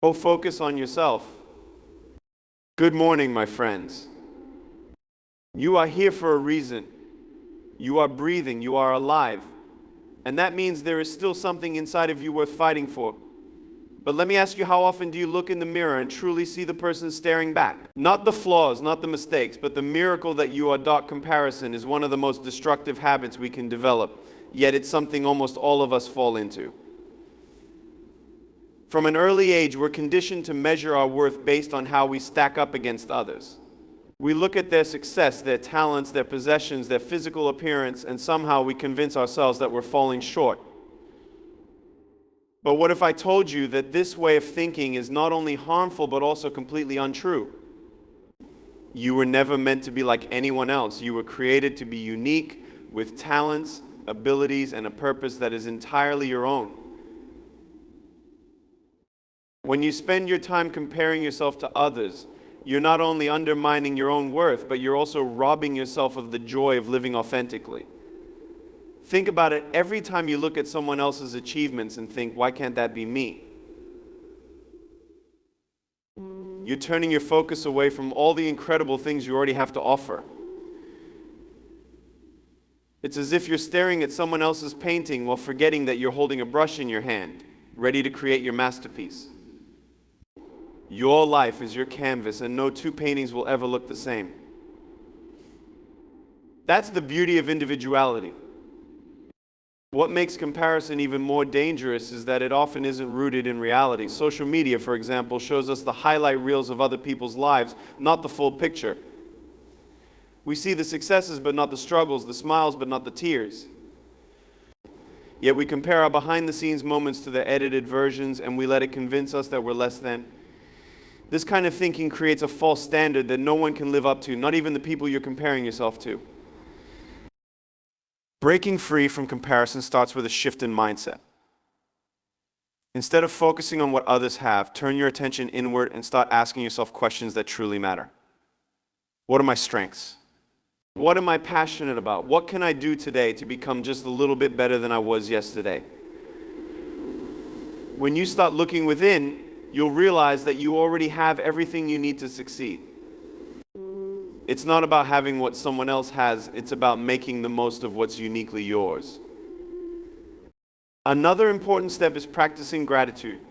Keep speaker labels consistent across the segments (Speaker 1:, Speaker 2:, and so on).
Speaker 1: Oh, focus on yourself. Good morning, my friends. You are here for a reason. You are breathing, you are alive. And that means there is still something inside of you worth fighting for. But let me ask you, how often do you look in the mirror and truly see the person staring back? Not the flaws, not the mistakes, but the miracle that you are. Comparison is one of the most destructive habits we can develop, yet it's something almost all of us fall into. From an early age, we're conditioned to measure our worth based on how we stack up against others. We look at their success, their talents, their possessions, their physical appearance, and somehow we convince ourselves that we're falling short. But what if I told you that this way of thinking is not only harmful but also completely untrue? You were never meant to be like anyone else. You were created to be unique, with talents, abilities, and a purpose that is entirely your own. When you spend your time comparing yourself to others, you're not only undermining your own worth, but you're also robbing yourself of the joy of living authentically. Think about it every time you look at someone else's achievements and think, why can't that be me? You're turning your focus away from all the incredible things you already have to offer. It's as if you're staring at someone else's painting while forgetting that you're holding a brush in your hand, ready to create your masterpiece. Your life is your canvas, and no two paintings will ever look the same. That's the beauty of individuality. What makes comparison even more dangerous is that it often isn't rooted in reality. Social media, for example, shows us the highlight reels of other people's lives, not the full picture. We see the successes but not the struggles, the smiles but not the tears. Yet we compare our behind-the-scenes moments to the edited versions, and we let it convince us that we're less than. This kind of thinking creates a false standard that no one can live up to, not even the people you're comparing yourself to. Breaking free from comparison starts with a shift in mindset. Instead of focusing on what others have, turn your attention inward and start asking yourself questions that truly matter. What are my strengths? What am I passionate about? What can I do today to become just a little bit better than I was yesterday? When you start looking within, you'll realize that you already have everything you need to succeed. It's not about having what someone else has, it's about making the most of what's uniquely yours. Another important step is practicing gratitude.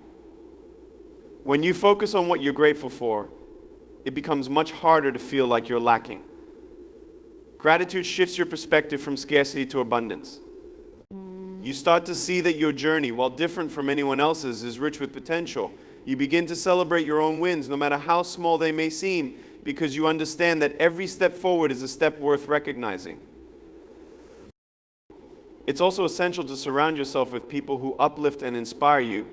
Speaker 1: When you focus on what you're grateful for, it becomes much harder to feel like you're lacking. Gratitude shifts your perspective from scarcity to abundance. You start to see that your journey, while different from anyone else's, is rich with potential. You begin to celebrate your own wins, no matter how small they may seem, because you understand that every step forward is a step worth recognizing. It's also essential to surround yourself with people who uplift and inspire you,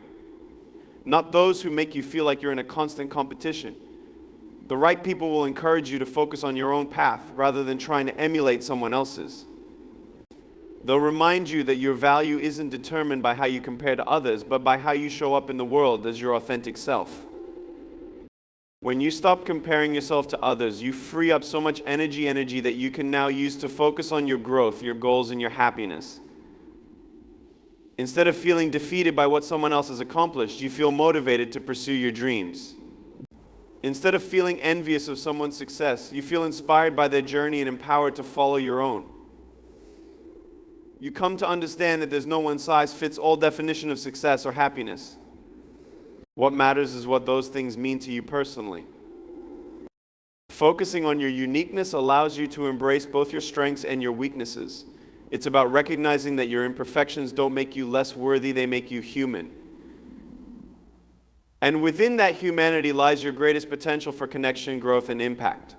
Speaker 1: not those who make you feel like you're in a constant competition. The right people will encourage you to focus on your own path rather than trying to emulate someone else's. They'll remind you that your value isn't determined by how you compare to others, but by how you show up in the world as your authentic self. When you stop comparing yourself to others, you free up so much energy that you can now use to focus on your growth, your goals, and your happiness. Instead of feeling defeated by what someone else has accomplished, you feel motivated to pursue your dreams. Instead of feeling envious of someone's success, you feel inspired by their journey and empowered to follow your own. You come to understand that there's no one-size-fits-all definition of success or happiness. What matters is what those things mean to you personally. Focusing on your uniqueness allows you to embrace both your strengths and your weaknesses. It's about recognizing that your imperfections don't make you less worthy, they make you human. And within that humanity lies your greatest potential for connection, growth, and impact.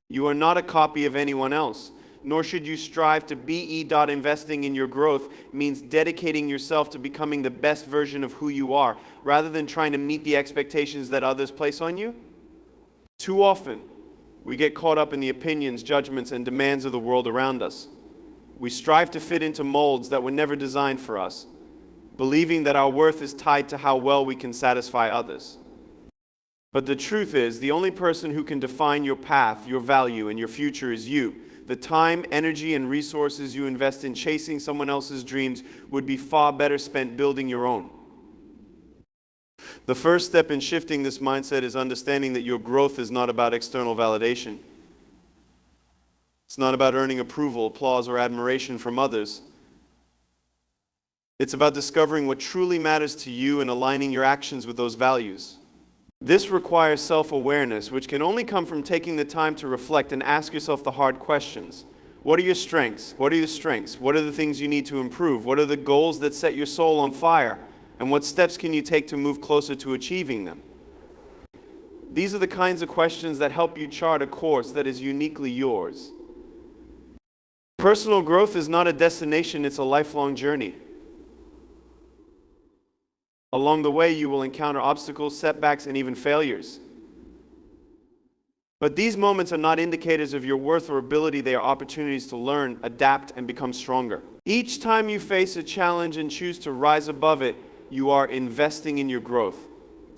Speaker 1: You are not a copy of anyone else, nor should you strive to be. Investing in your growth means dedicating yourself to becoming the best version of who you are, rather than trying to meet the expectations that others place on you. Too often, we get caught up in the opinions, judgments, and demands of the world around us. We strive to fit into molds that were never designed for us, believing that our worth is tied to how well we can satisfy others. But the truth is, the only person who can define your path, your value, and your future is you. The time, energy, and resources you invest in chasing someone else's dreams would be far better spent building your own. The first step in shifting this mindset is understanding that your growth is not about external validation. It's not about earning approval, applause, or admiration from others. It's about discovering what truly matters to you and aligning your actions with those values. This requires self-awareness, which can only come from taking the time to reflect and ask yourself the hard questions. What are your strengths? What are your strengths? What are the things you need to improve? What are the goals that set your soul on fire? And what steps can you take to move closer to achieving them? These are the kinds of questions that help you chart a course that is uniquely yours. Personal growth is not a destination, it's a lifelong journey. Along the way, you will encounter obstacles, setbacks, and even failures. But these moments are not indicators of your worth or ability. They are opportunities to learn, adapt, and become stronger. Each time you face a challenge and choose to rise above it, you are investing in your growth.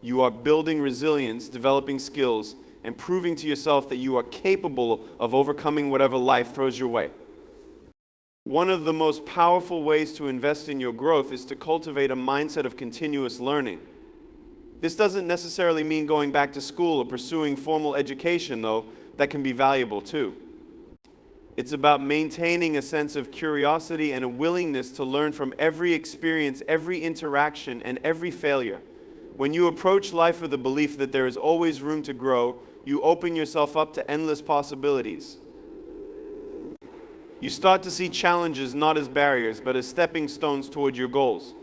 Speaker 1: You are building resilience, developing skills, and proving to yourself that you are capable of overcoming whatever life throws your way. One of the most powerful ways to invest in your growth is to cultivate a mindset of continuous learning. This doesn't necessarily mean going back to school or pursuing formal education, though that can be valuable too. It's about maintaining a sense of curiosity and a willingness to learn from every experience, every interaction, and every failure. When you approach life with the belief that there is always room to grow, you open yourself up to endless possibilities. You start to see challenges not as barriers, but as stepping stones toward your goals.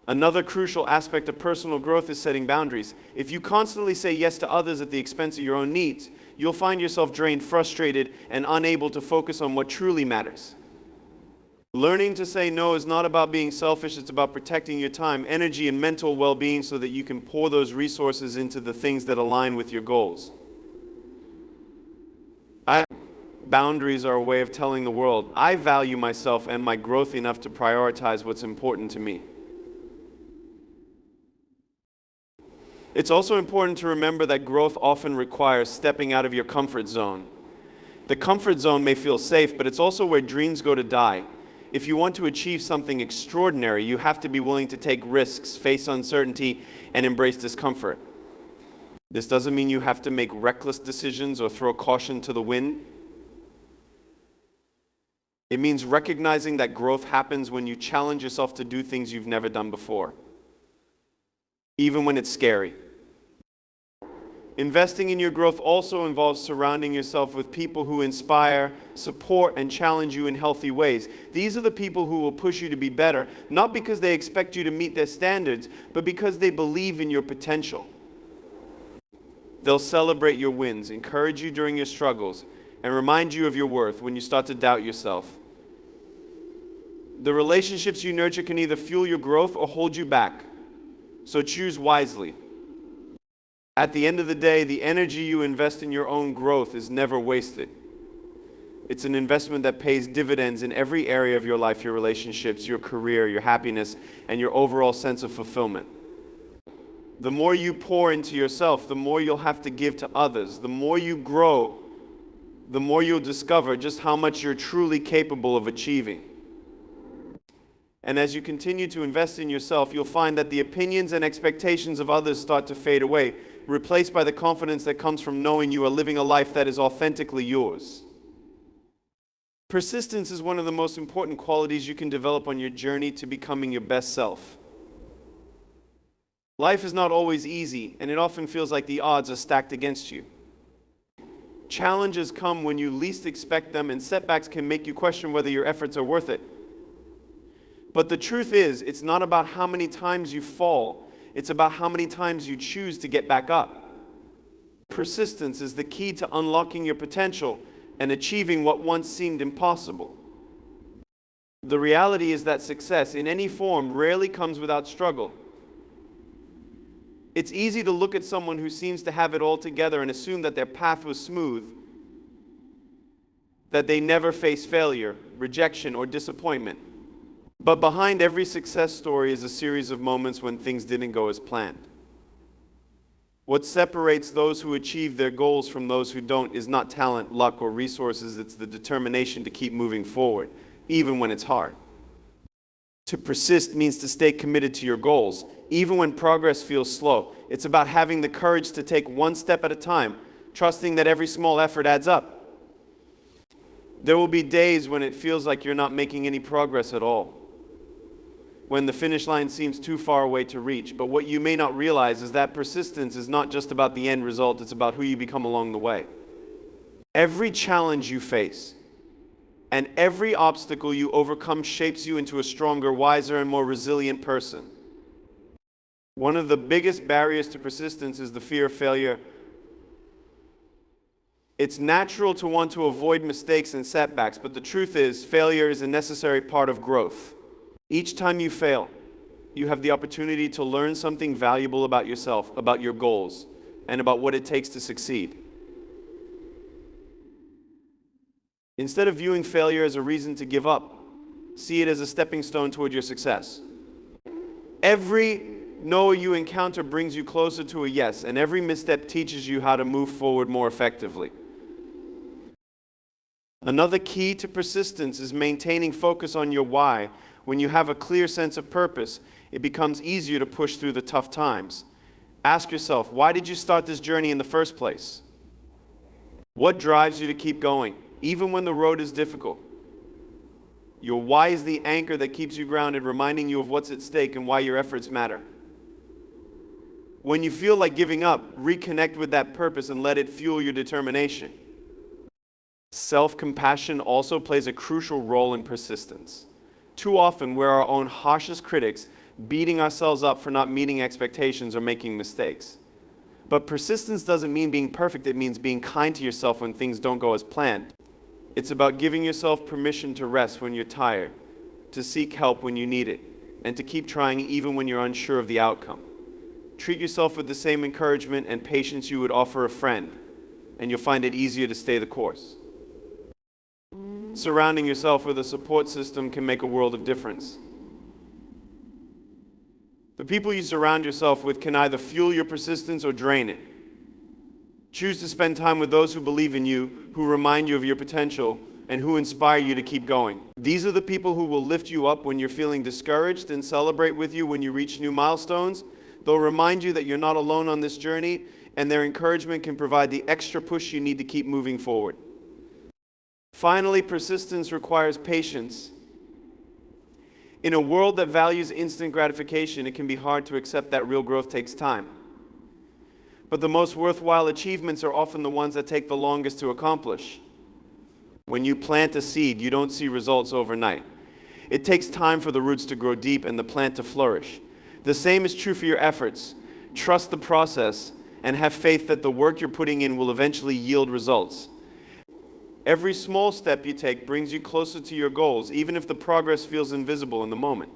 Speaker 1: Another crucial aspect of personal growth is setting boundaries. If you constantly say yes to others at the expense of your own needs, you'll find yourself drained, frustrated, and unable to focus on what truly matters. Learning to say no is not about being selfish, it's about protecting your time, energy, and mental well-being so that you can pour those resources into the things that align with your goals. Boundaries are a way of telling the world, I value myself and my growth enough to prioritize what's important to me. It's also important to remember that growth often requires stepping out of your comfort zone. The comfort zone may feel safe, but it's also where dreams go to die. If you want to achieve something extraordinary, you have to be willing to take risks, face uncertainty, and embrace discomfort. This doesn't mean you have to make reckless decisions or throw caution to the wind. It means recognizing that growth happens when you challenge yourself to do things you've never done before, even when it's scary. Investing in your growth also involves surrounding yourself with people who inspire, support, and challenge you in healthy ways. These are the people who will push you to be better, not because they expect you to meet their standards, but because they believe in your potential. They'll celebrate your wins, encourage you during your struggles, and remind you of your worth when you start to doubt yourself. The relationships you nurture can either fuel your growth or hold you back, so choose wisely. At the end of the day, the energy you invest in your own growth is never wasted. It's an investment that pays dividends in every area of your life, your relationships, your career, your happiness, and your overall sense of fulfillment. The more you pour into yourself, the more you'll have to give to others. The more you grow, the more you'll discover just how much you're truly capable of achieving. And as you continue to invest in yourself, you'll find that the opinions and expectations of others start to fade away, replaced by the confidence that comes from knowing you are living a life that is authentically yours. Persistence is one of the most important qualities you can develop on your journey to becoming your best self. Life is not always easy, and it often feels like the odds are stacked against you. Challenges come when you least expect them, and setbacks can make you question whether your efforts are worth it. But the truth is, it's not about how many times you fall, it's about how many times you choose to get back up. Persistence is the key to unlocking your potential and achieving what once seemed impossible. The reality is that success in any form rarely comes without struggle. It's easy to look at someone who seems to have it all together and assume that their path was smooth, that they never face failure, rejection, or disappointment. But behind every success story is a series of moments when things didn't go as planned. What separates those who achieve their goals from those who don't is not talent, luck, or resources. It's the determination to keep moving forward, even when it's hard. To persist means to stay committed to your goals, even when progress feels slow. It's about having the courage to take one step at a time, trusting that every small effort adds up. There will be days when it feels like you're not making any progress at all, when the finish line seems too far away to reach. But what you may not realize is that persistence is not just about the end result, it's about who you become along the way. Every challenge you face and every obstacle you overcome shapes you into a stronger, wiser, and more resilient person. One of the biggest barriers to persistence is the fear of failure. It's natural to want to avoid mistakes and setbacks, but the truth is, failure is a necessary part of growth. Each time you fail, you have the opportunity to learn something valuable about yourself, about your goals, and about what it takes to succeed. Instead of viewing failure as a reason to give up, see it as a stepping stone toward your success. Every no you encounter brings you closer to a yes, and every misstep teaches you how to move forward more effectively. Another key to persistence is maintaining focus on your why. When you have a clear sense of purpose, it becomes easier to push through the tough times. Ask yourself, why did you start this journey in the first place? What drives you to keep going, even when the road is difficult? Your why is the anchor that keeps you grounded, reminding you of what's at stake and why your efforts matter. When you feel like giving up, reconnect with that purpose and let it fuel your determination. Self-compassion also plays a crucial role in persistence. Too often, we're our own harshest critics, beating ourselves up for not meeting expectations or making mistakes. But persistence doesn't mean being perfect, it means being kind to yourself when things don't go as planned. It's about giving yourself permission to rest when you're tired, to seek help when you need it, and to keep trying even when you're unsure of the outcome. Treat yourself with the same encouragement and patience you would offer a friend, and you'll find it easier to stay the course. Surrounding yourself with a support system can make a world of difference. The people you surround yourself with can either fuel your persistence or drain it. Choose to spend time with those who believe in you, who remind you of your potential, and who inspire you to keep going. These are the people who will lift you up when you're feeling discouraged and celebrate with you when you reach new milestones. They'll remind you that you're not alone on this journey, and their encouragement can provide the extra push you need to keep moving forward. Finally, persistence requires patience. In a world that values instant gratification, it can be hard to accept that real growth takes time. But the most worthwhile achievements are often the ones that take the longest to accomplish. When you plant a seed, you don't see results overnight. It takes time for the roots to grow deep and the plant to flourish. The same is true for your efforts. Trust the process and have faith that the work you're putting in will eventually yield results. Every small step you take brings you closer to your goals, even if the progress feels invisible in the moment.